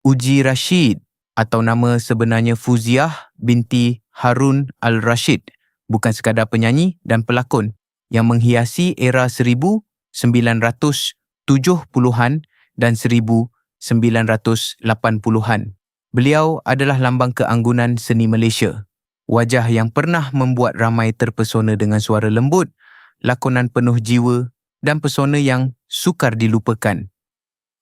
Uji Rashid atau nama sebenarnya Fuziah binti Harun Al-Rashid bukan sekadar penyanyi dan pelakon yang menghiasi era 1970-an dan 1980-an. Beliau adalah lambang keanggunan seni Malaysia. Wajah yang pernah membuat ramai terpesona dengan suara lembut, lakonan penuh jiwa dan pesona yang sukar dilupakan.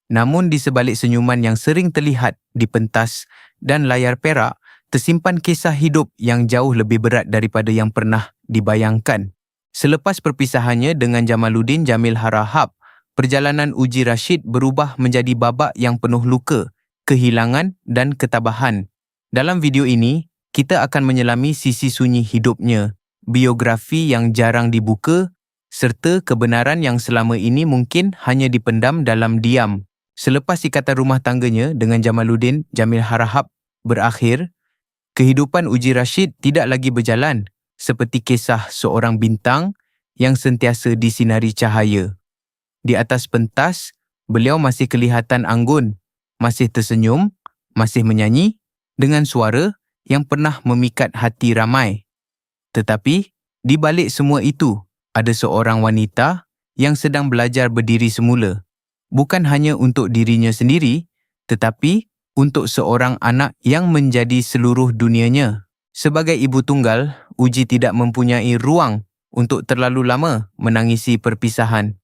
Namun di sebalik senyuman yang sering terlihat di pentas dan layar perak, tersimpan kisah hidup yang jauh lebih berat daripada yang pernah dibayangkan. Selepas perpisahannya dengan Jamaluddin Jamil Harahap, perjalanan Uji Rashid berubah menjadi babak yang penuh luka, kehilangan dan ketabahan. Dalam video ini, kita akan menyelami sisi sunyi hidupnya, biografi yang jarang dibuka, serta kebenaran yang selama ini mungkin hanya dipendam dalam diam. Selepas ikatan rumah tangganya dengan Jamaluddin Jamil Harahap berakhir, kehidupan Uji Rashid tidak lagi berjalan seperti kisah seorang bintang yang sentiasa disinari cahaya. Di atas pentas, beliau masih kelihatan anggun, masih tersenyum, masih menyanyi dengan suara yang pernah memikat hati ramai. Tetapi, di balik semua itu, ada seorang wanita yang sedang belajar berdiri semula. Bukan hanya untuk dirinya sendiri, tetapi untuk seorang anak yang menjadi seluruh dunianya. Sebagai ibu tunggal, Uji tidak mempunyai ruang untuk terlalu lama menangisi perpisahan.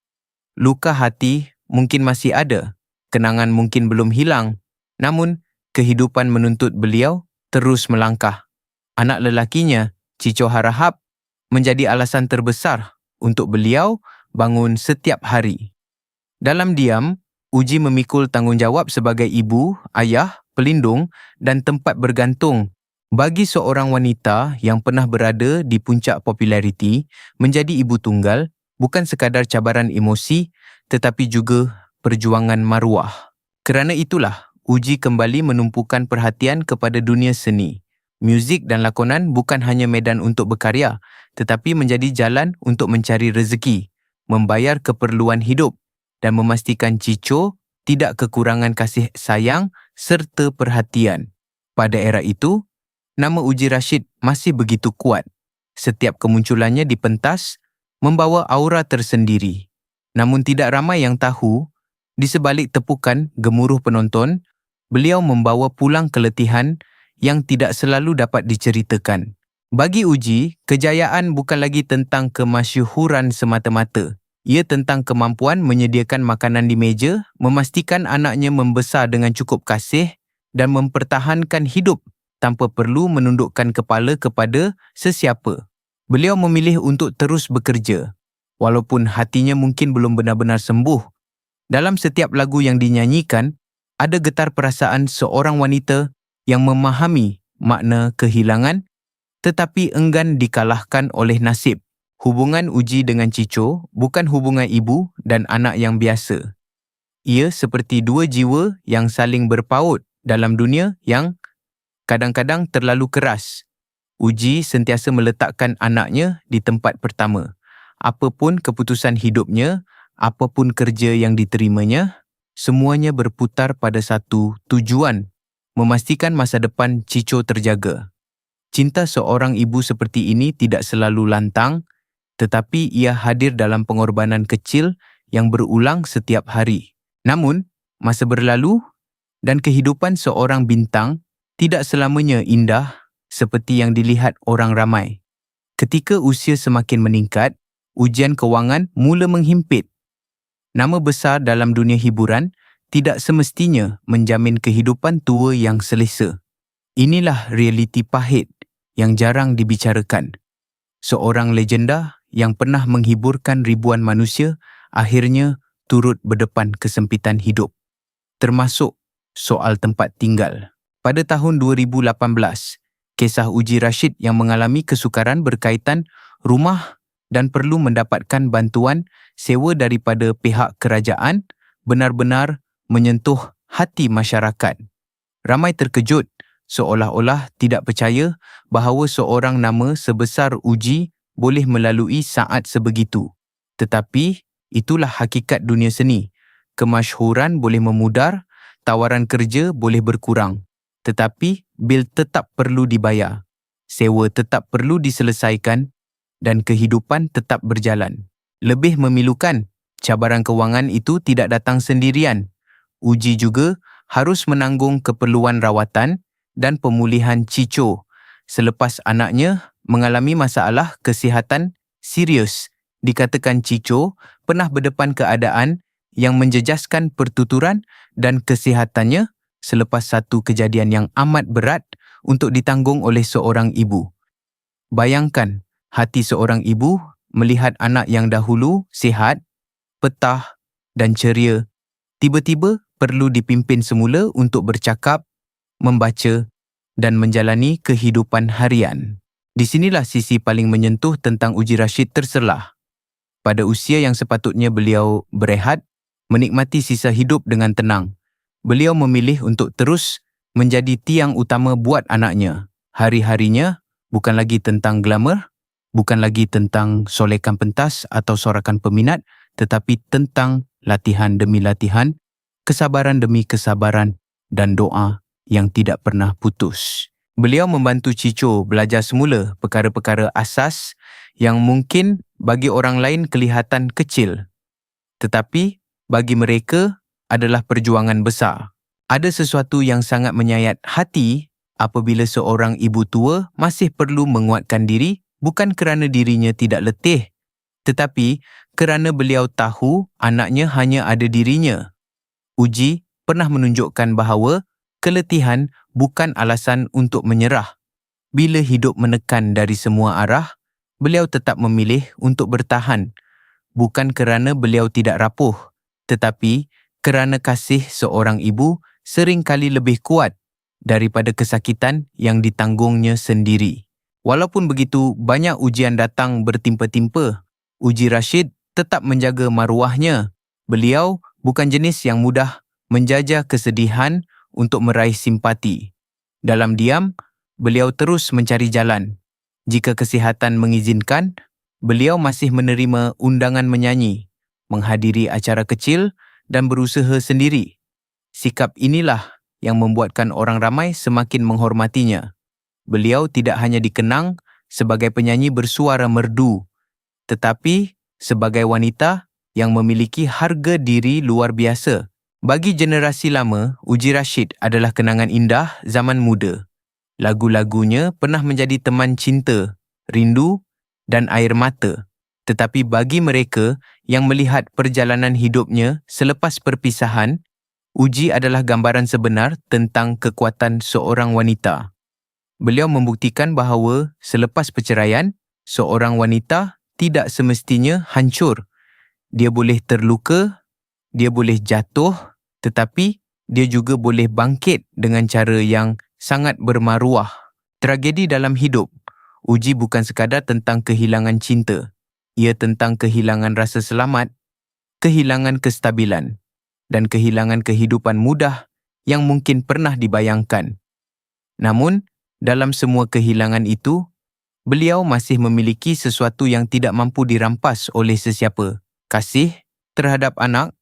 Luka hati mungkin masih ada, kenangan mungkin belum hilang, namun kehidupan menuntut beliau terus melangkah. Anak lelakinya, Cico Harahap, menjadi alasan terbesar untuk beliau bangun setiap hari. Dalam diam, Uji memikul tanggungjawab sebagai ibu, ayah, pelindung dan tempat bergantung. Bagi seorang wanita yang pernah berada di puncak populariti, menjadi ibu tunggal bukan sekadar cabaran emosi tetapi juga perjuangan maruah. Kerana itulah, Uji kembali menumpukan perhatian kepada dunia seni. Muzik dan lakonan bukan hanya medan untuk berkarya, tetapi menjadi jalan untuk mencari rezeki, membayar keperluan hidup dan memastikan Cico tidak kekurangan kasih sayang serta perhatian. Pada era itu, nama Uji Rashid masih begitu kuat. Setiap kemunculannya di pentas membawa aura tersendiri. Namun tidak ramai yang tahu, di sebalik tepukan gemuruh penonton, beliau membawa pulang keletihan yang tidak selalu dapat diceritakan. Bagi Uji, kejayaan bukan lagi tentang kemasyhuran semata-mata. Ia tentang kemampuan menyediakan makanan di meja, memastikan anaknya membesar dengan cukup kasih dan mempertahankan hidup tanpa perlu menundukkan kepala kepada sesiapa. Beliau memilih untuk terus bekerja, walaupun hatinya mungkin belum benar-benar sembuh. Dalam setiap lagu yang dinyanyikan, ada getar perasaan seorang wanita yang memahami makna kehilangan tetapi enggan dikalahkan oleh nasib. Hubungan Uji dengan Cico bukan hubungan ibu dan anak yang biasa. Ia seperti dua jiwa yang saling berpaut dalam dunia yang kadang-kadang terlalu keras. Uji sentiasa meletakkan anaknya di tempat pertama. Apapun keputusan hidupnya, apapun kerja yang diterimanya, semuanya berputar pada satu tujuan, memastikan masa depan Cico terjaga. Cinta seorang ibu seperti ini tidak selalu lantang, tetapi ia hadir dalam pengorbanan kecil yang berulang setiap hari. Namun, masa berlalu dan kehidupan seorang bintang tidak selamanya indah seperti yang dilihat orang ramai. Ketika usia semakin meningkat, ujian kewangan mula menghimpit. Nama besar dalam dunia hiburan tidak semestinya menjamin kehidupan tua yang selesa. Inilah realiti pahit yang jarang dibicarakan. Seorang legenda yang pernah menghiburkan ribuan manusia akhirnya turut berdepan kesempitan hidup, termasuk soal tempat tinggal. Pada tahun 2018, kisah Uji Rashid yang mengalami kesukaran berkaitan rumah dan perlu mendapatkan bantuan sewa daripada pihak kerajaan benar-benar menyentuh hati masyarakat. Ramai terkejut, seolah-olah tidak percaya bahawa seorang nama sebesar Uji boleh melalui saat sebegitu. Tetapi itulah hakikat dunia seni. Kemasyhuran boleh memudar, tawaran kerja boleh berkurang, tetapi bil tetap perlu dibayar, sewa tetap perlu diselesaikan dan kehidupan tetap berjalan. Lebih memilukan, cabaran kewangan itu tidak datang sendirian. Uji juga harus menanggung keperluan rawatan dan pemulihan Cico selepas anaknya mengalami masalah kesihatan serius. Dikatakan Cico pernah berdepan keadaan yang menjejaskan pertuturan dan kesihatannya selepas satu kejadian yang amat berat untuk ditanggung oleh seorang ibu. Bayangkan hati seorang ibu melihat anak yang dahulu sihat, petah dan ceria, tiba-tiba perlu dipimpin semula untuk bercakap, membaca dan menjalani kehidupan harian. Di sinilah sisi paling menyentuh tentang Uji Rashid terselah. Pada usia yang sepatutnya beliau berehat, menikmati sisa hidup dengan tenang, beliau memilih untuk terus menjadi tiang utama buat anaknya. Hari-harinya bukan lagi tentang glamour, bukan lagi tentang solekan pentas atau sorakan peminat, tetapi tentang latihan demi latihan, kesabaran demi kesabaran, dan doa yang tidak pernah putus. Beliau membantu Cico belajar semula perkara-perkara asas yang mungkin bagi orang lain kelihatan kecil, tetapi bagi mereka adalah perjuangan besar. Ada sesuatu yang sangat menyayat hati apabila seorang ibu tua masih perlu menguatkan diri bukan kerana dirinya tidak letih, tetapi kerana beliau tahu anaknya hanya ada dirinya. Uji pernah menunjukkan bahawa keletihan bukan alasan untuk menyerah. Bila hidup menekan dari semua arah, beliau tetap memilih untuk bertahan, bukan kerana beliau tidak rapuh, tetapi kerana kasih seorang ibu sering kali lebih kuat daripada kesakitan yang ditanggungnya sendiri. Walaupun begitu, banyak ujian datang bertimpa-timpa. Uji Rashid tetap menjaga maruahnya. Beliau bukan jenis yang mudah menjajah kesedihan untuk meraih simpati. Dalam diam, beliau terus mencari jalan. Jika kesihatan mengizinkan, beliau masih menerima undangan menyanyi, menghadiri acara kecil dan berusaha sendiri. Sikap inilah yang membuatkan orang ramai semakin menghormatinya. Beliau tidak hanya dikenang sebagai penyanyi bersuara merdu, tetapi sebagai wanita yang memiliki harga diri luar biasa. Bagi generasi lama, Uji Rashid adalah kenangan indah zaman muda. Lagu-lagunya pernah menjadi teman cinta, rindu dan air mata. Tetapi bagi mereka yang melihat perjalanan hidupnya selepas perpisahan, Uji adalah gambaran sebenar tentang kekuatan seorang wanita. Beliau membuktikan bahawa selepas perceraian, seorang wanita tidak semestinya hancur. Dia boleh terluka, dia boleh jatuh, tetapi dia juga boleh bangkit dengan cara yang sangat bermaruah. Tragedi dalam hidup, Uji bukan sekadar tentang kehilangan cinta. Ia tentang kehilangan rasa selamat, kehilangan kestabilan, dan kehilangan kehidupan mudah yang mungkin pernah dibayangkan. Namun, dalam semua kehilangan itu, beliau masih memiliki sesuatu yang tidak mampu dirampas oleh sesiapa. Kasih terhadap anak,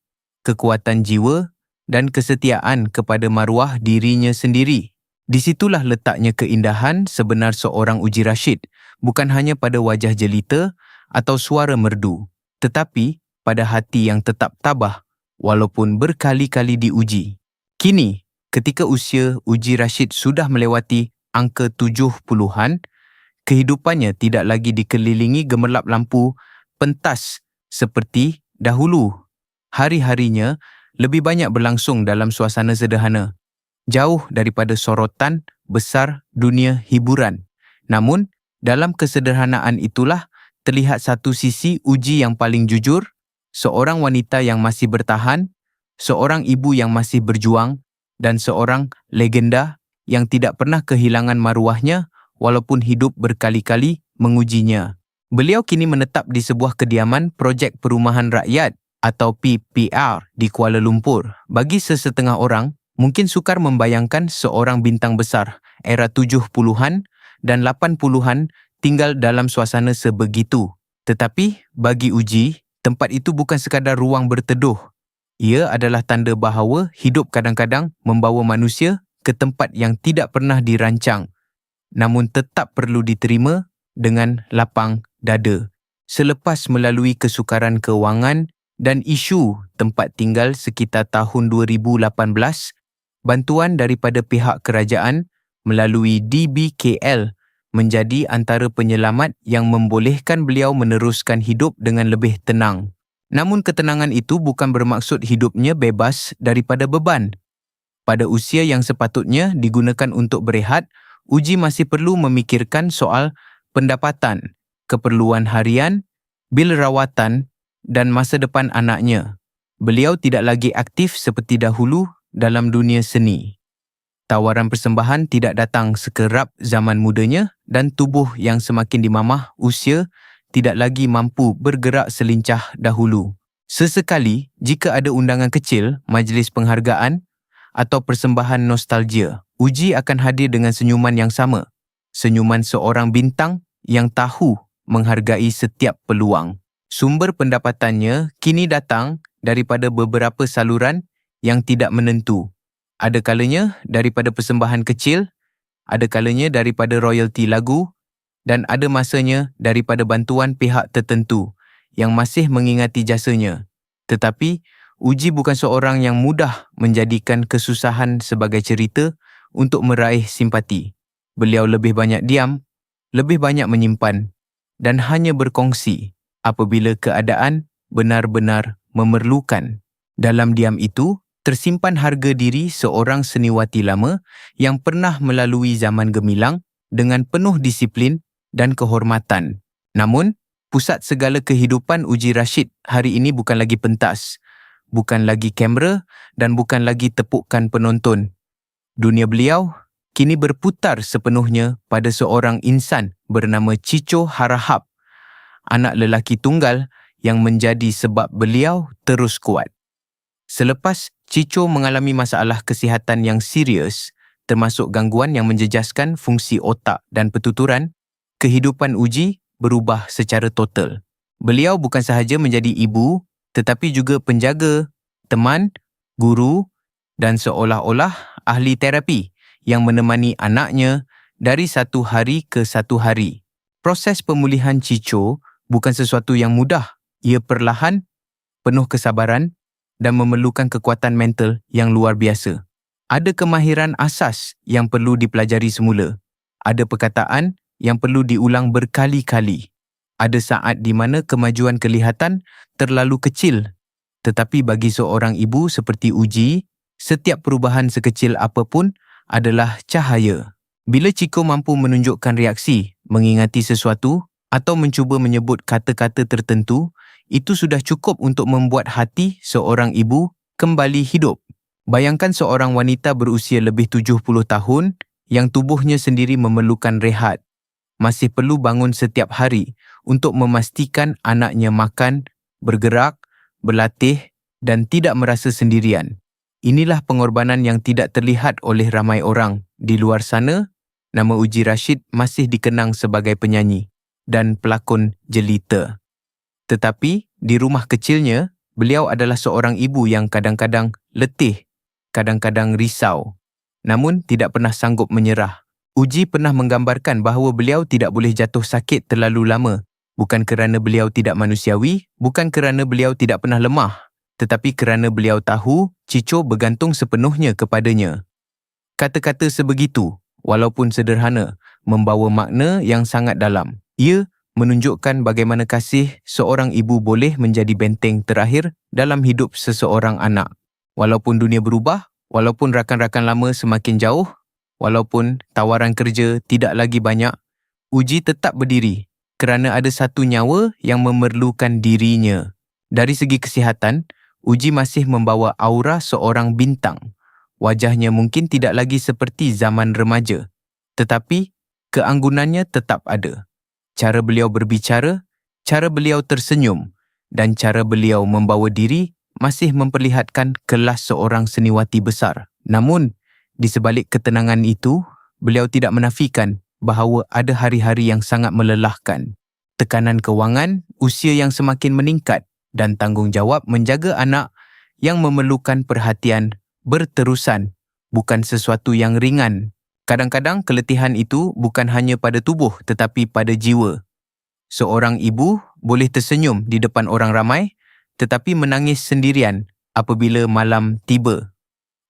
kekuatan jiwa, dan kesetiaan kepada maruah dirinya sendiri. Disitulah letaknya keindahan sebenar seorang Uji Rashid, bukan hanya pada wajah jelita atau suara merdu, tetapi pada hati yang tetap tabah walaupun berkali-kali diuji. Kini, ketika usia Uji Rashid sudah melewati angka 70-an, kehidupannya tidak lagi dikelilingi gemerlap lampu pentas seperti dahulu. Hari-harinya lebih banyak berlangsung dalam suasana sederhana, jauh daripada sorotan besar dunia hiburan. Namun, dalam kesederhanaan itulah terlihat satu sisi Uji yang paling jujur, seorang wanita yang masih bertahan, seorang ibu yang masih berjuang, dan seorang legenda yang tidak pernah kehilangan maruahnya walaupun hidup berkali-kali mengujinya. Beliau kini menetap di sebuah kediaman Projek Perumahan Rakyat atau PPR di Kuala Lumpur. Bagi sesetengah orang, mungkin sukar membayangkan seorang bintang besar era 70-an dan 80-an tinggal dalam suasana sebegitu. Tetapi bagi Uji, tempat itu bukan sekadar ruang berteduh. Ia adalah tanda bahawa hidup kadang-kadang membawa manusia ke tempat yang tidak pernah dirancang, namun tetap perlu diterima dengan lapang dada. Selepas melalui kesukaran kewangan dan isu tempat tinggal sekitar tahun 2018, bantuan daripada pihak kerajaan melalui DBKL menjadi antara penyelamat yang membolehkan beliau meneruskan hidup dengan lebih tenang. Namun ketenangan itu bukan bermaksud hidupnya bebas daripada beban. Pada usia yang sepatutnya digunakan untuk berehat, Uji masih perlu memikirkan soal pendapatan, keperluan harian, bil rawatan dan masa depan anaknya. Beliau tidak lagi aktif seperti dahulu dalam dunia seni. Tawaran persembahan tidak datang sekerap zaman mudanya dan tubuh yang semakin dimamah usia tidak lagi mampu bergerak selincah dahulu. Sesekali, jika ada undangan kecil, majlis penghargaan atau persembahan nostalgia, Uji akan hadir dengan senyuman yang sama. Senyuman seorang bintang yang tahu menghargai setiap peluang. Sumber pendapatannya kini datang daripada beberapa saluran yang tidak menentu. Ada kalanya daripada persembahan kecil, ada kalanya daripada royalti lagu, dan ada masanya daripada bantuan pihak tertentu yang masih mengingati jasanya. Tetapi, Uji bukan seorang yang mudah menjadikan kesusahan sebagai cerita untuk meraih simpati. Beliau lebih banyak diam, lebih banyak menyimpan, dan hanya berkongsi apabila keadaan benar-benar memerlukan. Dalam diam itu, tersimpan harga diri seorang seniwati lama yang pernah melalui zaman gemilang dengan penuh disiplin dan kehormatan. Namun, pusat segala kehidupan Uji Rashid hari ini bukan lagi pentas, bukan lagi kamera dan bukan lagi tepukan penonton. Dunia beliau kini berputar sepenuhnya pada seorang insan bernama Cico Harahap, anak lelaki tunggal yang menjadi sebab beliau terus kuat. Selepas Cico mengalami masalah kesihatan yang serius, termasuk gangguan yang menjejaskan fungsi otak dan pertuturan, kehidupan Uji berubah secara total. Beliau bukan sahaja menjadi ibu, tetapi juga penjaga, teman, guru dan seolah-olah ahli terapi yang menemani anaknya dari satu hari ke satu hari. Proses pemulihan Cico bukan sesuatu yang mudah. Ia perlahan, penuh kesabaran dan memerlukan kekuatan mental yang luar biasa. Ada kemahiran asas yang perlu dipelajari semula. Ada perkataan yang perlu diulang berkali-kali. Ada saat di mana kemajuan kelihatan terlalu kecil. Tetapi bagi seorang ibu seperti Uji, setiap perubahan sekecil apapun adalah cahaya. Bila Cico mampu menunjukkan reaksi, mengingati sesuatu atau mencuba menyebut kata-kata tertentu, itu sudah cukup untuk membuat hati seorang ibu kembali hidup. Bayangkan seorang wanita berusia lebih 70 tahun yang tubuhnya sendiri memerlukan rehat. Masih perlu bangun setiap hari untuk memastikan anaknya makan, bergerak, berlatih dan tidak merasa sendirian. Inilah pengorbanan yang tidak terlihat oleh ramai orang. Di luar sana, nama Uji Rashid masih dikenang sebagai penyanyi dan pelakon jelita. Tetapi di rumah kecilnya, beliau adalah seorang ibu yang kadang-kadang letih, kadang-kadang risau, namun tidak pernah sanggup menyerah. Uji pernah menggambarkan bahawa beliau tidak boleh jatuh sakit terlalu lama, bukan kerana beliau tidak manusiawi, bukan kerana beliau tidak pernah lemah, tetapi kerana beliau tahu Cico bergantung sepenuhnya kepadanya. Kata-kata sebegitu, walaupun sederhana, membawa makna yang sangat dalam. Ia menunjukkan bagaimana kasih seorang ibu boleh menjadi benteng terakhir dalam hidup seseorang anak. Walaupun dunia berubah, walaupun rakan-rakan lama semakin jauh, walaupun tawaran kerja tidak lagi banyak, Uji tetap berdiri kerana ada satu nyawa yang memerlukan dirinya. Dari segi kesihatan, Uji masih membawa aura seorang bintang. Wajahnya mungkin tidak lagi seperti zaman remaja, tetapi keanggunannya tetap ada. Cara beliau berbicara, cara beliau tersenyum dan cara beliau membawa diri masih memperlihatkan kelas seorang seniwati besar. Namun, di sebalik ketenangan itu, beliau tidak menafikan bahawa ada hari-hari yang sangat melelahkan. Tekanan kewangan, usia yang semakin meningkat dan tanggungjawab menjaga anak yang memerlukan perhatian berterusan, bukan sesuatu yang ringan. Kadang-kadang keletihan itu bukan hanya pada tubuh tetapi pada jiwa. Seorang ibu boleh tersenyum di depan orang ramai tetapi menangis sendirian apabila malam tiba.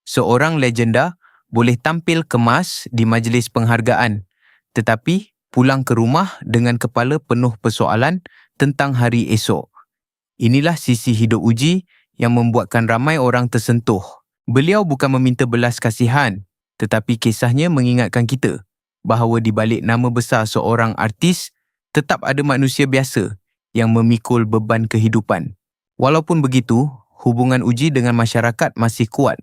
Seorang legenda boleh tampil kemas di majlis penghargaan tetapi pulang ke rumah dengan kepala penuh persoalan tentang hari esok. Inilah sisi hidup Uji yang membuatkan ramai orang tersentuh. Beliau bukan meminta belas kasihan, tetapi kisahnya mengingatkan kita bahawa di balik nama besar seorang artis, tetap ada manusia biasa yang memikul beban kehidupan. Walaupun begitu, hubungan Uji dengan masyarakat masih kuat.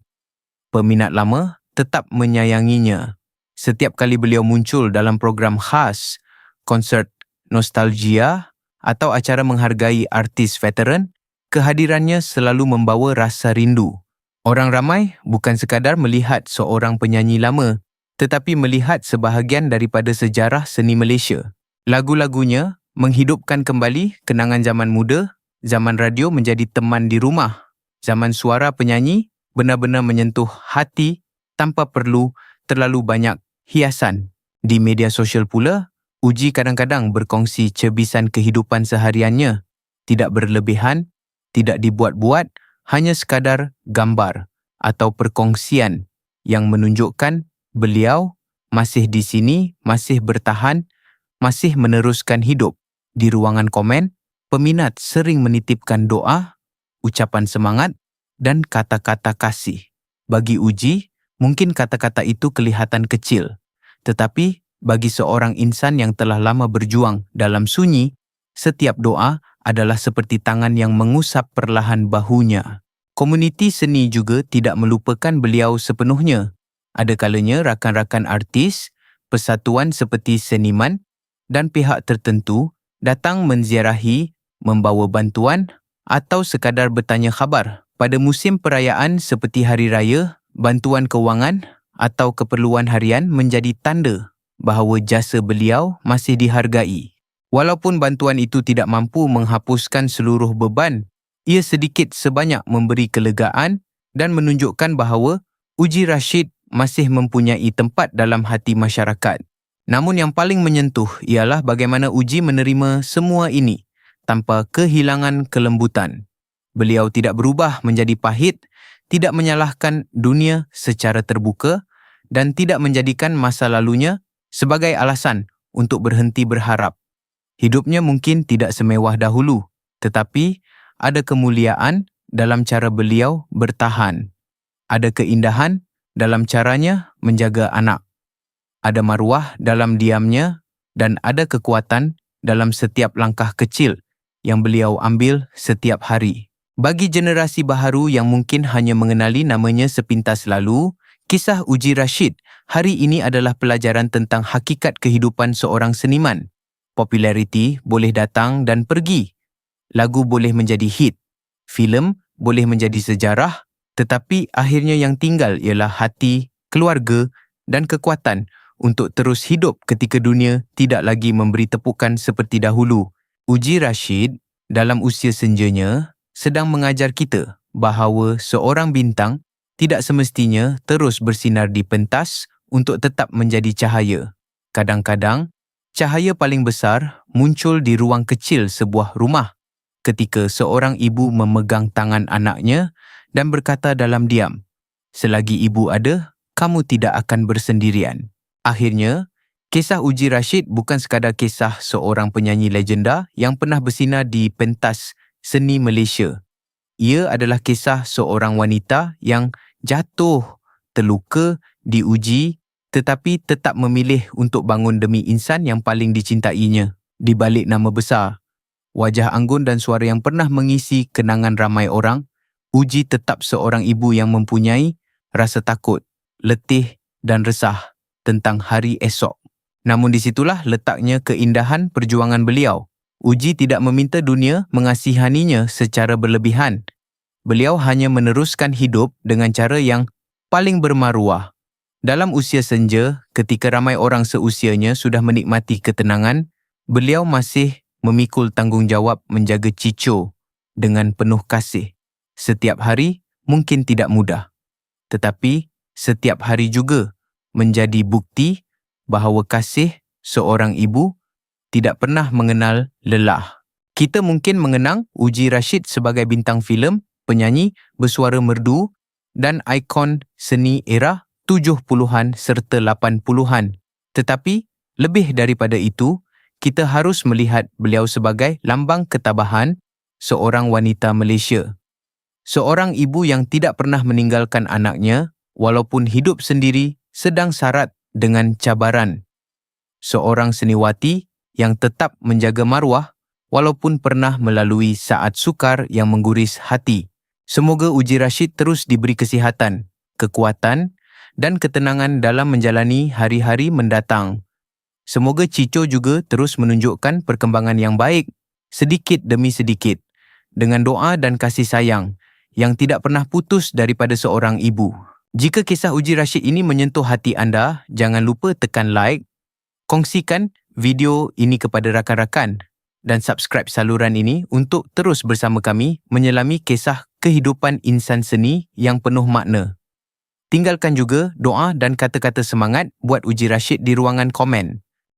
Peminat lama tetap menyayanginya. Setiap kali beliau muncul dalam program khas, konsert nostalgia atau acara menghargai artis veteran, kehadirannya selalu membawa rasa rindu. Orang ramai bukan sekadar melihat seorang penyanyi lama, tetapi melihat sebahagian daripada sejarah seni Malaysia. Lagu-lagunya menghidupkan kembali kenangan zaman muda, zaman radio menjadi teman di rumah, zaman suara penyanyi benar-benar menyentuh hati tanpa perlu terlalu banyak hiasan. Di media sosial pula, Uji kadang-kadang berkongsi cebisan kehidupan sehariannya, tidak berlebihan, tidak dibuat-buat, hanya sekadar gambar atau perkongsian yang menunjukkan beliau masih di sini, masih bertahan, masih meneruskan hidup. Di ruangan komen, peminat sering menitipkan doa, ucapan semangat dan kata-kata kasih. Bagi Uji, mungkin kata-kata itu kelihatan kecil, tetapi bagi seorang insan yang telah lama berjuang dalam sunyi, setiap doa adalah seperti tangan yang mengusap perlahan bahunya. Komuniti seni juga tidak melupakan beliau sepenuhnya. Ada kalanya rakan-rakan artis, persatuan seperti seniman dan pihak tertentu datang menziarahi, membawa bantuan atau sekadar bertanya khabar. Pada musim perayaan seperti Hari Raya, bantuan kewangan atau keperluan harian menjadi tanda bahawa jasa beliau masih dihargai. Walaupun bantuan itu tidak mampu menghapuskan seluruh beban, ia sedikit sebanyak memberi kelegaan dan menunjukkan bahawa Uji Rashid masih mempunyai tempat dalam hati masyarakat. Namun yang paling menyentuh ialah bagaimana Uji menerima semua ini tanpa kehilangan kelembutan. Beliau tidak berubah menjadi pahit, tidak menyalahkan dunia secara terbuka dan tidak menjadikan masa lalunya sebagai alasan untuk berhenti berharap. Hidupnya mungkin tidak semewah dahulu, tetapi ada kemuliaan dalam cara beliau bertahan. Ada keindahan dalam caranya menjaga anak. Ada maruah dalam diamnya dan ada kekuatan dalam setiap langkah kecil yang beliau ambil setiap hari. Bagi generasi baharu yang mungkin hanya mengenali namanya sepintas lalu, kisah Uji Rashid hari ini adalah pelajaran tentang hakikat kehidupan seorang seniman. Populariti boleh datang dan pergi. Lagu boleh menjadi hit. Filem boleh menjadi sejarah, tetapi akhirnya yang tinggal ialah hati, keluarga dan kekuatan untuk terus hidup ketika dunia tidak lagi memberi tepukan seperti dahulu. Uji Rashid dalam usia senjanya sedang mengajar kita bahawa seorang bintang tidak semestinya terus bersinar di pentas untuk tetap menjadi cahaya. Kadang-kadang, cahaya paling besar muncul di ruang kecil sebuah rumah ketika seorang ibu memegang tangan anaknya dan berkata dalam diam, "Selagi ibu ada, kamu tidak akan bersendirian." Akhirnya, kisah Uji Rashid bukan sekadar kisah seorang penyanyi legenda yang pernah bersinar di pentas seni Malaysia. Ia adalah kisah seorang wanita yang jatuh, terluka, diuji, tetapi tetap memilih untuk bangun demi insan yang paling dicintainya. Di balik nama besar, wajah anggun dan suara yang pernah mengisi kenangan ramai orang, Uji tetap seorang ibu yang mempunyai rasa takut, letih dan resah tentang hari esok. Namun disitulah letaknya keindahan perjuangan beliau. Uji tidak meminta dunia mengasihaninya secara berlebihan. Beliau hanya meneruskan hidup dengan cara yang paling bermaruah. Dalam usia senja, ketika ramai orang seusianya sudah menikmati ketenangan, beliau masih memikul tanggungjawab menjaga Cico dengan penuh kasih. Setiap hari mungkin tidak mudah, tetapi setiap hari juga menjadi bukti bahawa kasih seorang ibu tidak pernah mengenal lelah. Kita mungkin mengenang Uji Rashid sebagai bintang filem, penyanyi bersuara merdu dan ikon seni era 70-an serta 80-an. Tetapi lebih daripada itu, kita harus melihat beliau sebagai lambang ketabahan seorang wanita Malaysia. Seorang ibu yang tidak pernah meninggalkan anaknya walaupun hidup sendiri sedang syarat dengan cabaran. Seorang seniwati yang tetap menjaga maruah walaupun pernah melalui saat sukar yang mengguris hati. Semoga Uji Rashid terus diberi kesihatan, kekuatan dan ketenangan dalam menjalani hari-hari mendatang. Semoga Cico juga terus menunjukkan perkembangan yang baik sedikit demi sedikit dengan doa dan kasih sayang yang tidak pernah putus daripada seorang ibu. Jika kisah Uji Rashid ini menyentuh hati anda, jangan lupa tekan like, kongsikan video ini kepada rakan-rakan dan subscribe saluran ini untuk terus bersama kami menyelami kisah kehidupan insan seni yang penuh makna. Tinggalkan juga doa dan kata-kata semangat buat Uji Rashid di ruangan komen.